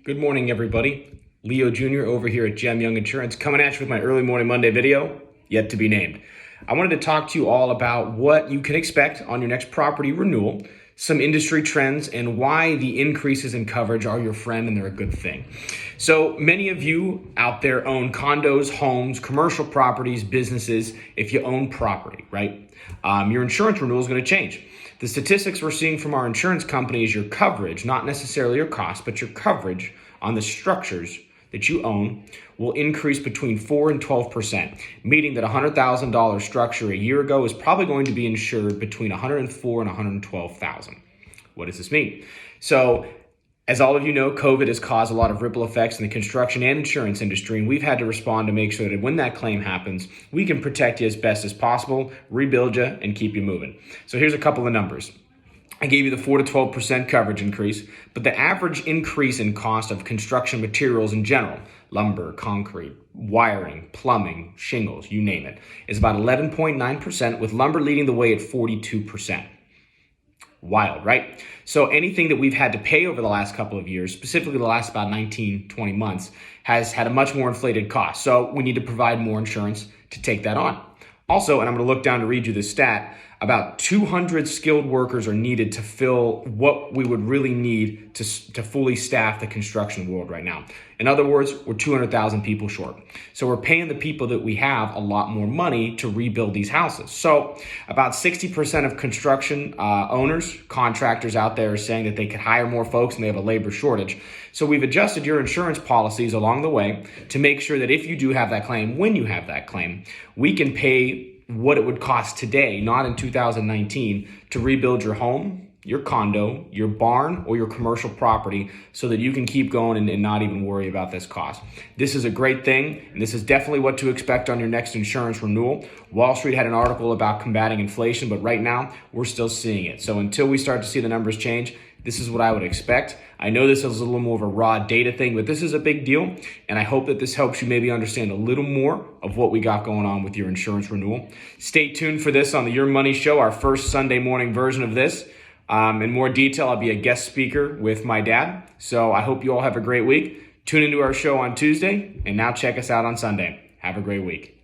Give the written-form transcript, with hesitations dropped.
Good morning, everybody. Leo Jr. over here at Gem Young Insurance, coming at you with my early morning Monday video, yet to be named. I wanted to talk to you all about what you can expect on your next property renewal, some industry trends, and why the increases in coverage are your friend and they're a good thing. So many of you out there own condos, homes, commercial properties, businesses. If you own property, right? Your insurance renewal is going to change. The statistics we're seeing from our insurance company is your coverage, not necessarily your cost, but your coverage on the structures that you own will increase between 4 and 12%, meaning that a $100,000 structure a year ago is probably going to be insured between $104,000 and $112,000. What does this mean? So, as all of you know, COVID has caused a lot of ripple effects in the construction and insurance industry, and we've had to respond to make sure that when that claim happens, we can protect you as best as possible, rebuild you, and keep you moving. So here's a couple of numbers. I gave you the 4 to 12% coverage increase, but the average increase in cost of construction materials in general, lumber, concrete, wiring, plumbing, shingles, you name it, is about 11.9%, with lumber leading the way at 42%. Wild, right? So anything that we've had to pay over the last couple of years, specifically the last about 19, 20 months, has had a much more inflated cost. So we need to provide more insurance to take that on. Also, and I'm going to look down to read you this stat, about 200 skilled workers are needed to fill what we would really need to fully staff the construction world right now. In other words, we're 200,000 people short. So we're paying the people that we have a lot more money to rebuild these houses. So about 60% of construction owners, contractors out there are saying that they could hire more folks and they have a labor shortage. So we've adjusted your insurance policies along the way to make sure that if you do have that claim, when you have that claim, we can pay what it would cost today, not in 2019, to rebuild your home, your condo, your barn, or your commercial property so that you can keep going and not even worry about this cost. This is a great thing, and this is definitely what to expect on your next insurance renewal. Wall Street had an article about combating inflation, but right now we're still seeing it. So until we start to see the numbers change, this is what I would expect. I know this is a little more of a raw data thing, but this is a big deal. And I hope that this helps you maybe understand a little more of what we got going on with your insurance renewal. Stay tuned for this on the Your Money Show, our first Sunday morning version of this. In more detail, I'll be a guest speaker with my dad. So I hope you all have a great week. Tune into our show on Tuesday, and now check us out on Sunday. Have a great week.